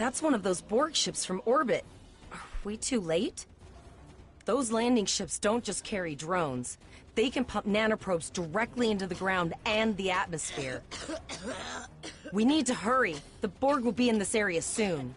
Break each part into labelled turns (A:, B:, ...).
A: That's one of those Borg ships from orbit. Are we too late? Those landing ships don't just carry drones. They can pump nanoprobes directly into the ground and the atmosphere. We need to hurry. The Borg will be in this area soon.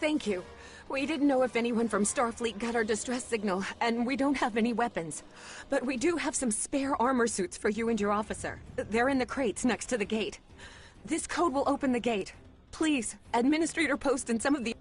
B: Thank you. We didn't know if anyone from Starfleet got our distress signal, and we don't have any weapons. But we do have some spare armor suits for you and your officer. They're in the crates next to the gate. This code will open the gate. Please, Administrator Post and some of the...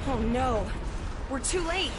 A: Oh no! We're too late!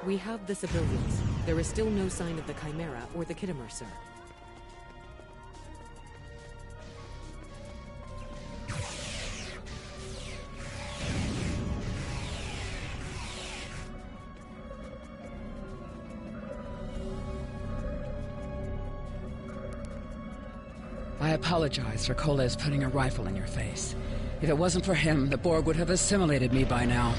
B: We have the civilians. There is still no sign of the Chimera or the Kittimer, sir.
C: I apologize for Koles putting a rifle in your face. If it wasn't for him, the Borg would have assimilated me by now.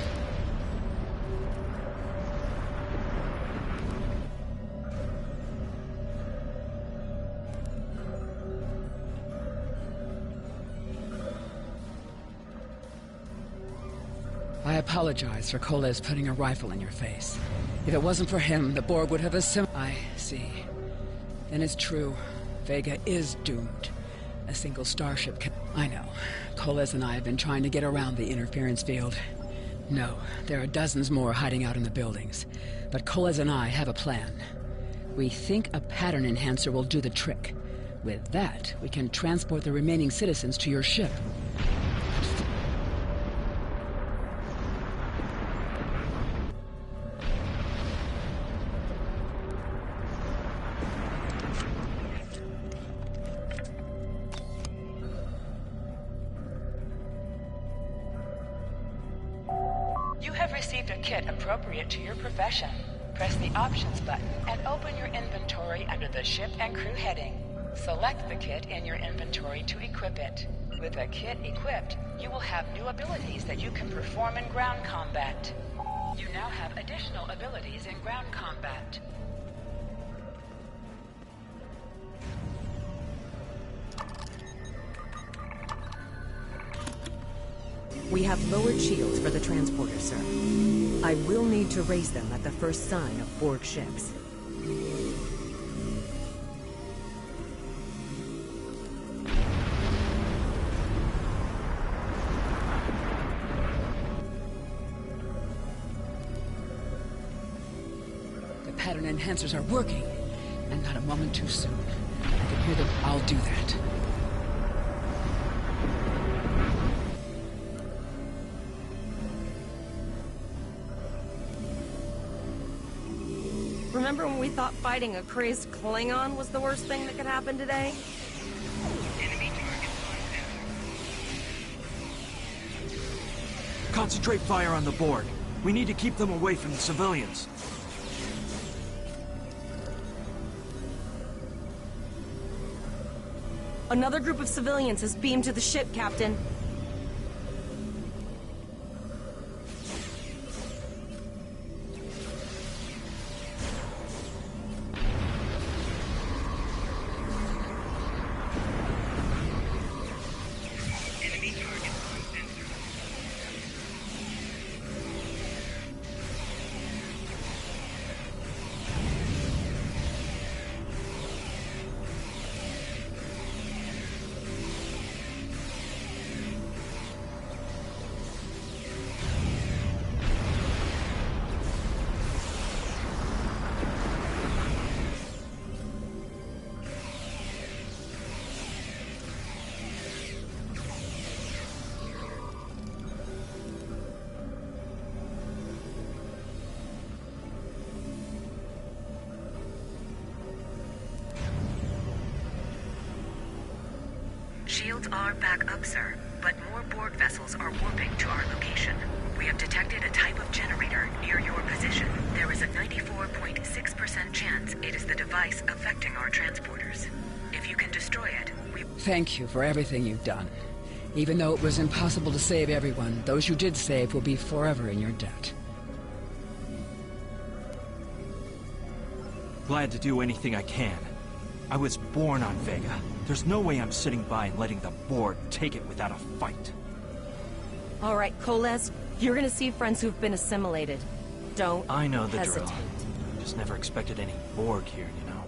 C: I apologize for Koles putting a rifle in your face. If it wasn't for him, the Borg would have I see. Then it's true. Vega is doomed. A single starship can... I know. Koles and I have been trying to get around the interference field. No, there are dozens more hiding out in the buildings. But Koles and I have a plan. We think a pattern enhancer will do the trick. With that, we can transport the remaining citizens to your ship.
D: You have received a kit appropriate to your profession. Press the Options button and open your inventory under the Ship and Crew heading. Select the kit in your inventory to equip it. With a kit equipped, you will have new abilities that you can perform in ground combat. You now have additional abilities in ground combat.
B: We have lowered shields for the transporter, sir. I will need to raise them at the first sign of Borg ships.
C: The pattern enhancers are working, and not a moment too soon. I can hear them. I'll do that.
A: Remember when we thought fighting a crazed Klingon was the worst thing that could happen today?
E: Concentrate fire on the Borg. We need to keep them away from the civilians.
A: Another group of civilians has beamed to the ship, Captain.
F: Shields are back up, sir, but more Borg vessels are warping to our location. We have detected a type of generator near your position. There is a 94.6% chance it is the device affecting our transporters. If you can destroy it, we...
C: Thank you for everything you've done. Even though it was impossible to save everyone, those you did save will be forever in your debt.
E: Glad to do anything I can. I was born on Vega. There's no way I'm sitting by and letting the Borg take it without a fight.
A: All right, Koles, you're gonna see friends who've been assimilated. Don't
E: I know the
A: hesitate.
E: drill. Just never expected any Borg here, you know?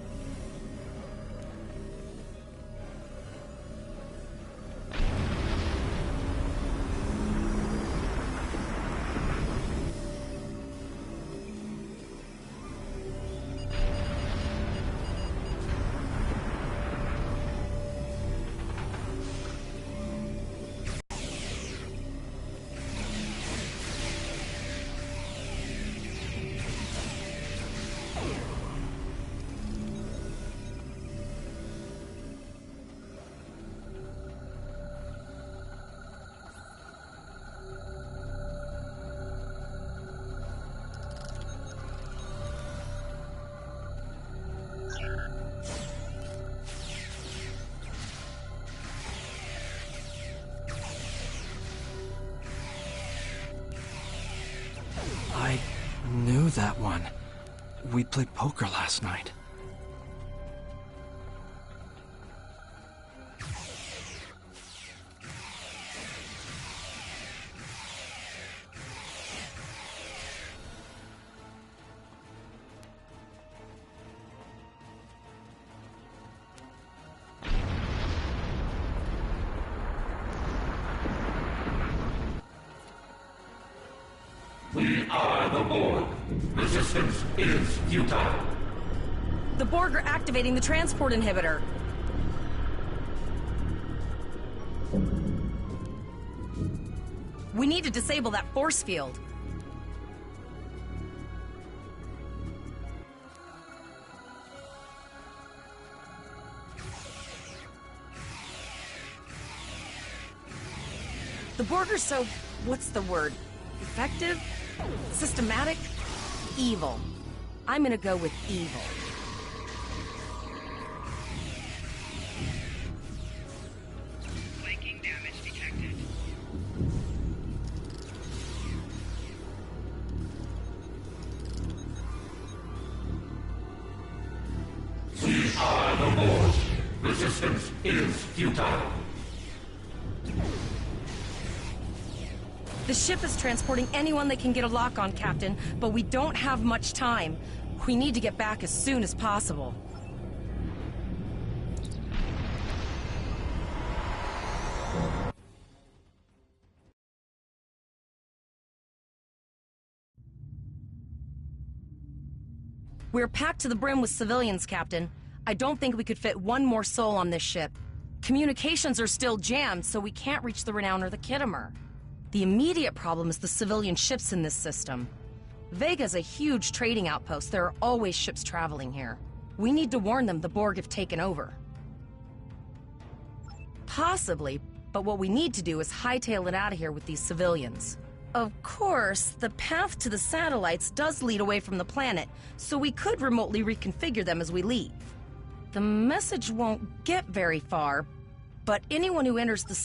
E: I knew that one. We played poker last night.
G: We are the Borg. Resistance is futile.
A: The Borg are activating the transport inhibitor. We need to disable that force field. The Borg are so... what's the word? Effective? Systematic? Evil. I'm gonna go with evil.
F: Flanking damage detected.
G: We are the Borg. Resistance is futile.
A: The ship is transporting anyone they can get a lock on, Captain, but we don't have much time. We need to get back as soon as possible. We're packed to the brim with civilians, Captain. I don't think we could fit one more soul on this ship. Communications are still jammed, so we can't reach the Renown or the Kittimer. The immediate problem is the civilian ships in this system. Vega's a huge trading outpost. There are always ships traveling here. We need to warn them the Borg have taken over. Possibly, but what we need to do is hightail it out of here with these civilians. Of course, the path to the satellites does lead away from the planet, so we could remotely reconfigure them as we leave. The message won't get very far, but anyone who enters the...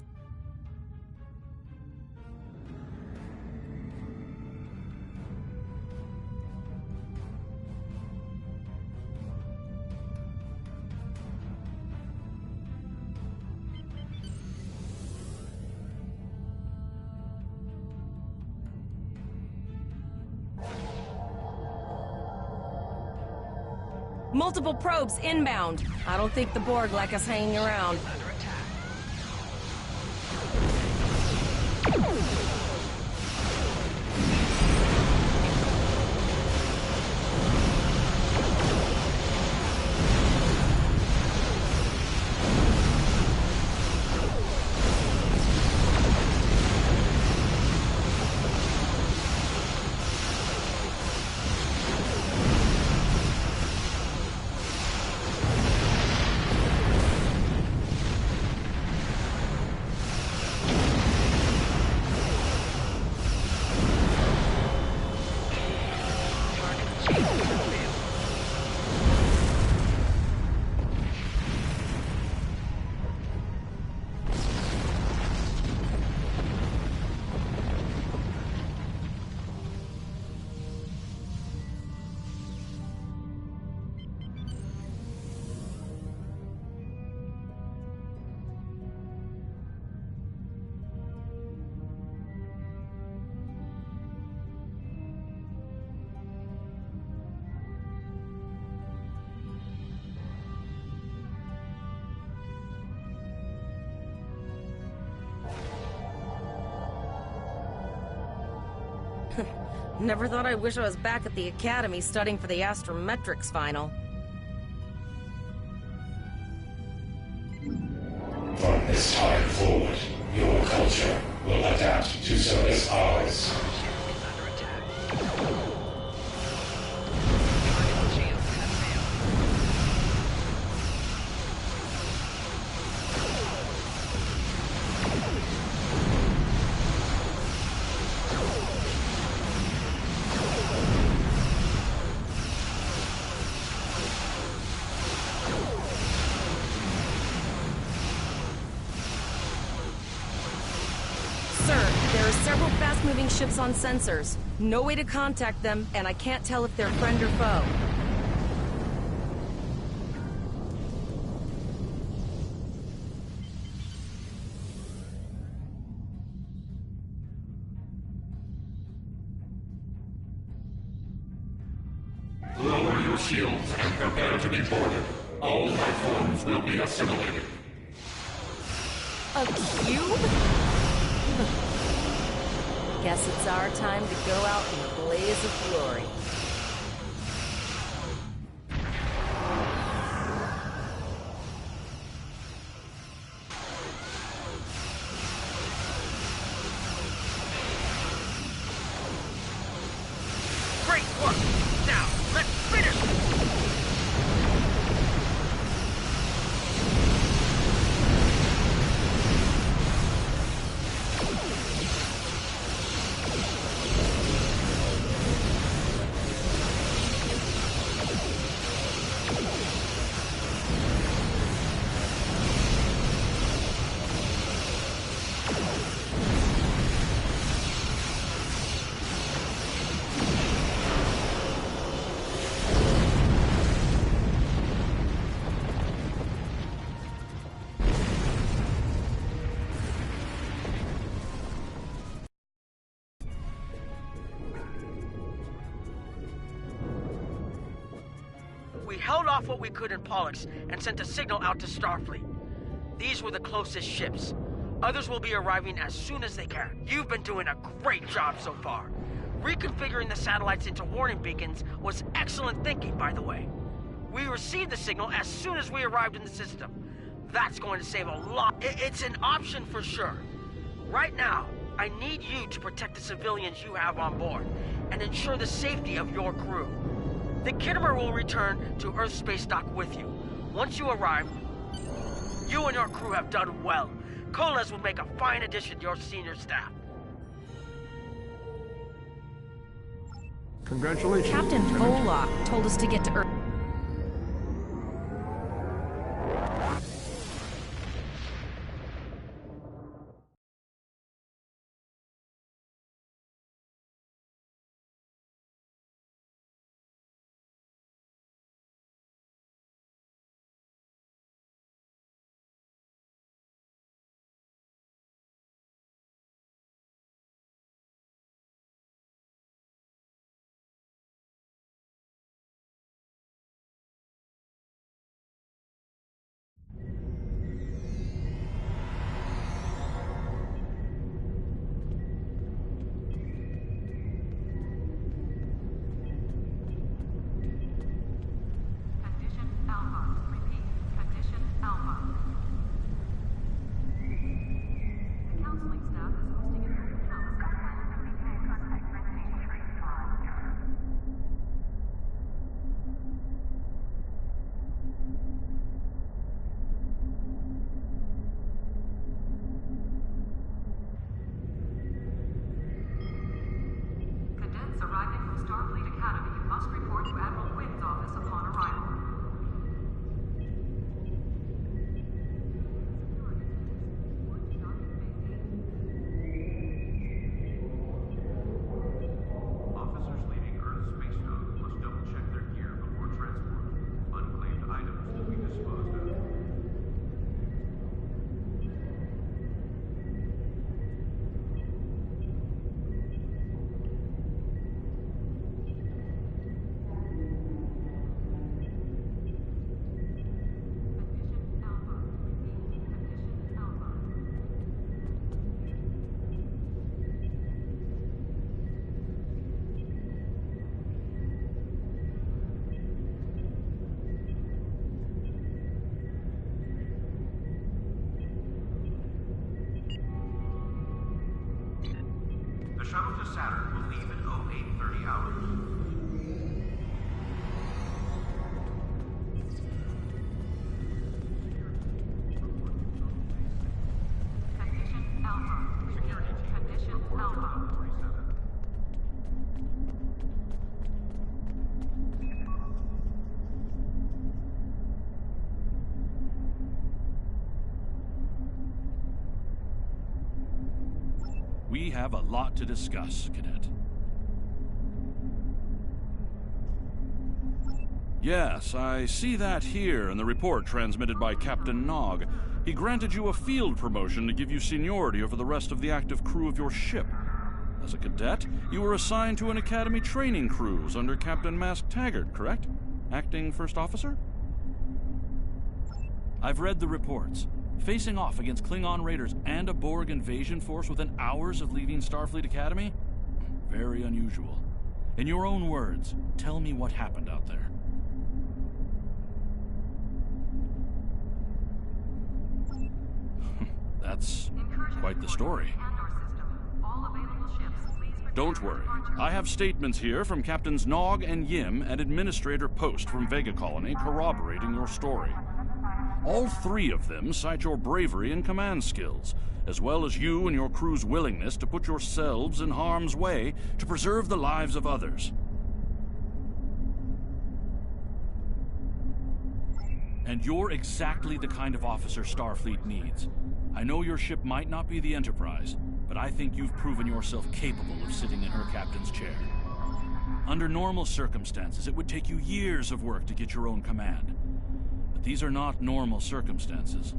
A: Multiple probes inbound. I don't think the Borg like us hanging around. Never thought I wish I was back at the Academy studying for the astrometrics final.
H: From this time forward, your culture will adapt to service ours.
A: moving ships on sensors. No way to contact them, and I can't tell if they're friend or foe.
G: Lower your shields and prepare to be boarded. All life forms will be assimilated.
A: A cube? Guess it's our time to go out in a blaze of glory.
I: Great work! Now, let's finish it! We held off what we could in Pollux and sent a signal out to Starfleet. These were the closest ships. Others will be arriving as soon as they can. You've been doing a great job so far. Reconfiguring the satellites into warning beacons was excellent thinking, by the way. We received the signal as soon as we arrived in the system. That's going to save a lot. It's an option for sure. Right now, I need you to protect the civilians you have on board and ensure the safety of your crew. The Kittimer will return to Earth Space Dock with you. Once you arrive, you and your crew have done well. Koles will make a fine addition to your senior staff.
E: Congratulations.
A: Captain Volok told us to get to Earth.
J: The shuttle to Saturn will leave in 0830 hours. Condition Alpha. Security team. Condition Alpha. 47.
K: We We have a lot to discuss, Cadet. Yes, I see that here in the report transmitted by Captain Nog. He granted you a field promotion to give you seniority over the rest of the active crew of your ship. As a cadet, you were assigned to an Academy training cruise under Captain Mask Taggart, correct? Acting First Officer? I've read the reports. Facing off against Klingon raiders and a Borg invasion force within hours of leaving Starfleet Academy? Very unusual. In your own words, tell me what happened out there. That's quite the story. Don't worry. I have statements here from Captains Nog and Yim and Administrator Post from Vega Colony corroborating your story. All three of them cite your bravery and command skills, as well as you and your crew's willingness to put yourselves in harm's way to preserve the lives of others. And you're exactly the kind of officer Starfleet needs. I know your ship might not be the Enterprise, but I think you've proven yourself capable of sitting in her captain's chair. Under normal circumstances, it would take you years of work to get your own command. But these are not normal circumstances.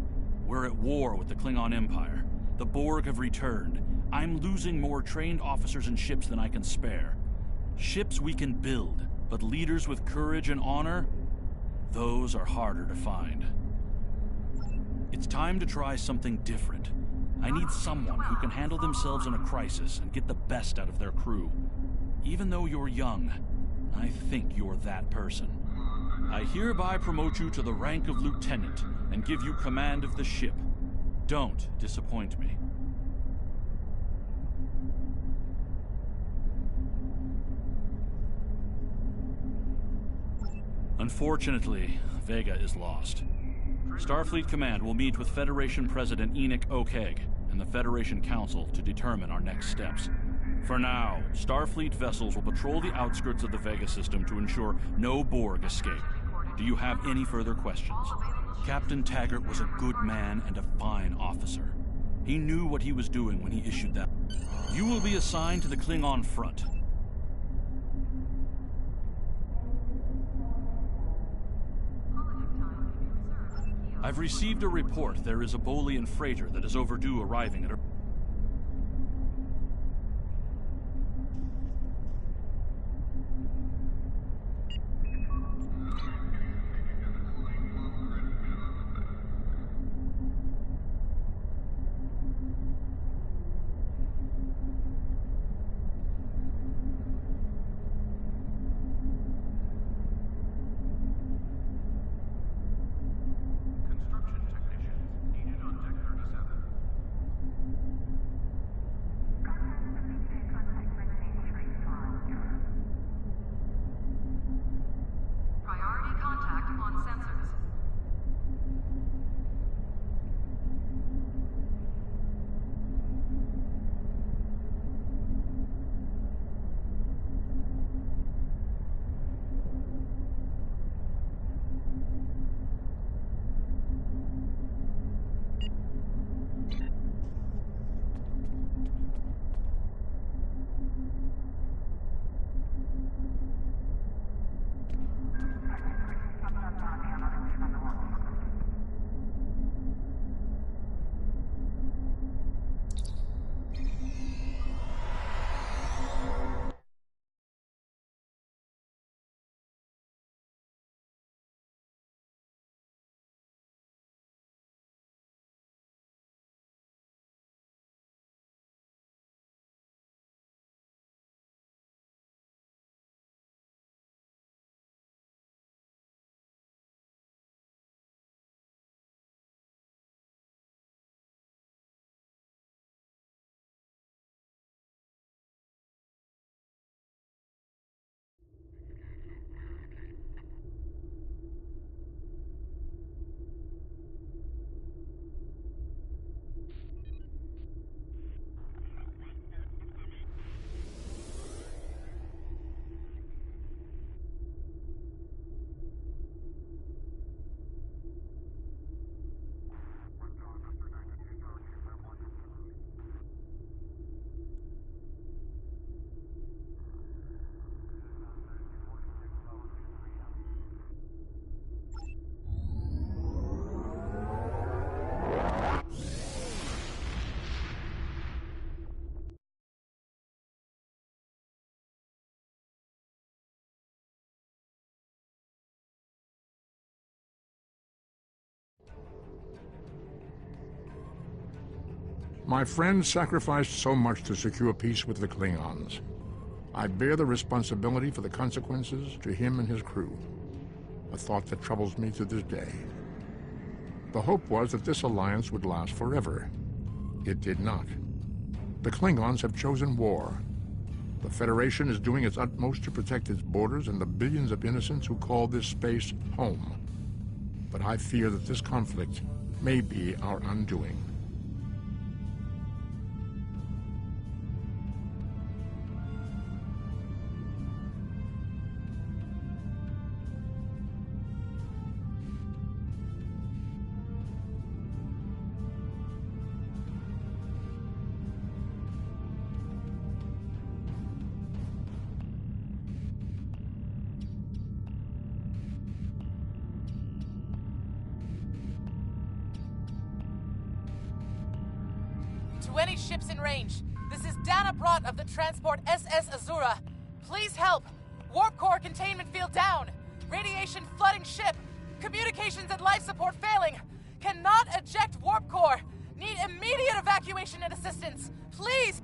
K: We're at war with the Klingon Empire. The Borg have returned. I'm losing more trained officers and ships than I can spare. Ships we can build, but leaders with courage and honor? Those are harder to find. It's time to try something different. I need someone who can handle themselves in a crisis and get the best out of their crew. Even though you're young, I think you're that person. I hereby promote you to the rank of lieutenant and give you command of the ship. Don't disappoint me. Unfortunately, Vega is lost. Starfleet Command will meet with Federation President Enoch Okeg and the Federation Council to determine our next steps. For now, Starfleet vessels will patrol the outskirts of the Vega system to ensure no Borg escape. Do you have any further questions? Captain Taggart was a good man and a fine officer. He knew what he was doing when he issued that. You will be assigned to the Klingon front. I've received a report there is a Bolian freighter that is overdue arriving at a...
L: My friend sacrificed so much to secure peace with the Klingons. I bear the responsibility for the consequences to him and his crew, a thought that troubles me to this day. The hope was that this alliance would last forever. It did not. The Klingons have chosen war. The Federation is doing its utmost to protect its borders and the billions of innocents who call this space home. But I fear that this conflict may be our undoing.
M: To any ships in range, this is Dana Brott of the transport SS Azura. Please help! Warp core containment field down! Radiation flooding ship! Communications and life support failing! Cannot eject warp core! Need immediate evacuation and assistance! Please!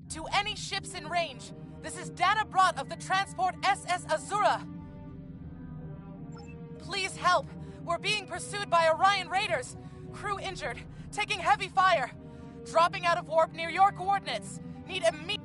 M: To any ships in range, this is Dana Brott of the transport SS Azura. Please help. We're being pursued by Orion raiders. Crew injured, taking heavy fire. Dropping out of warp near your coordinates. Need immediate...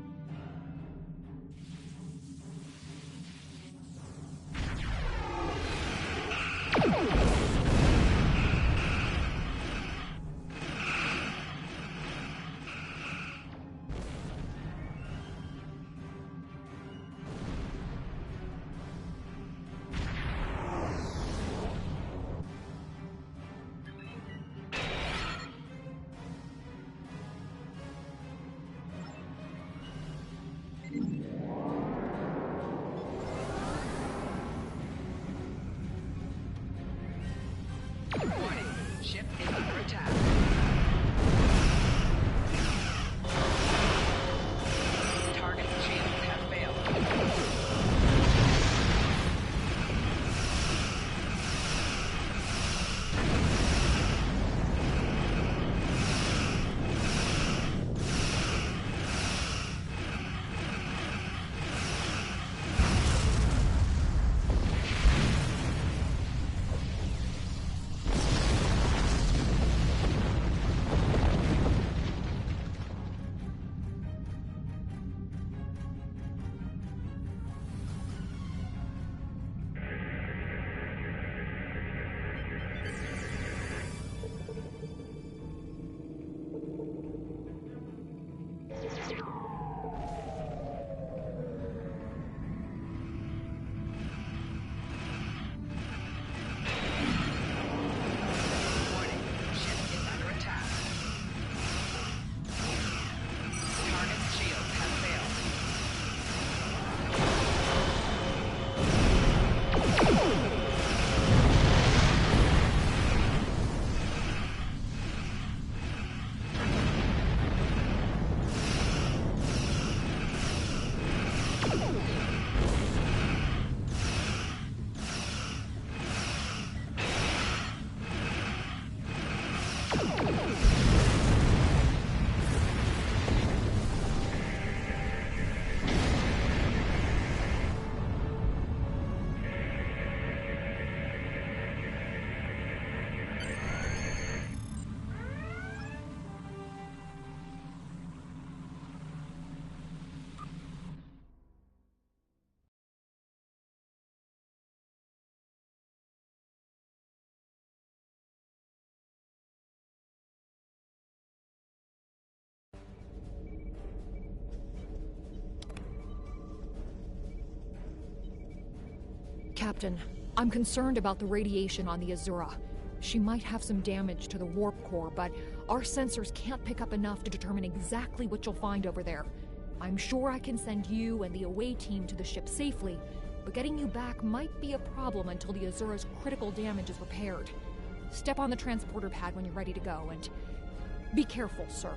F: Ship is under attack. Target shields have failed.
N: Captain, I'm concerned about the radiation on the Azura. She might have some damage to the warp core, but Our sensors can't pick up enough to determine exactly what you'll find over there. I'm sure I can send you and the away team to the ship safely, but getting you back might be a problem until the Azura's critical damage is repaired. Step on the transporter pad when you're ready to go, and be careful, sir.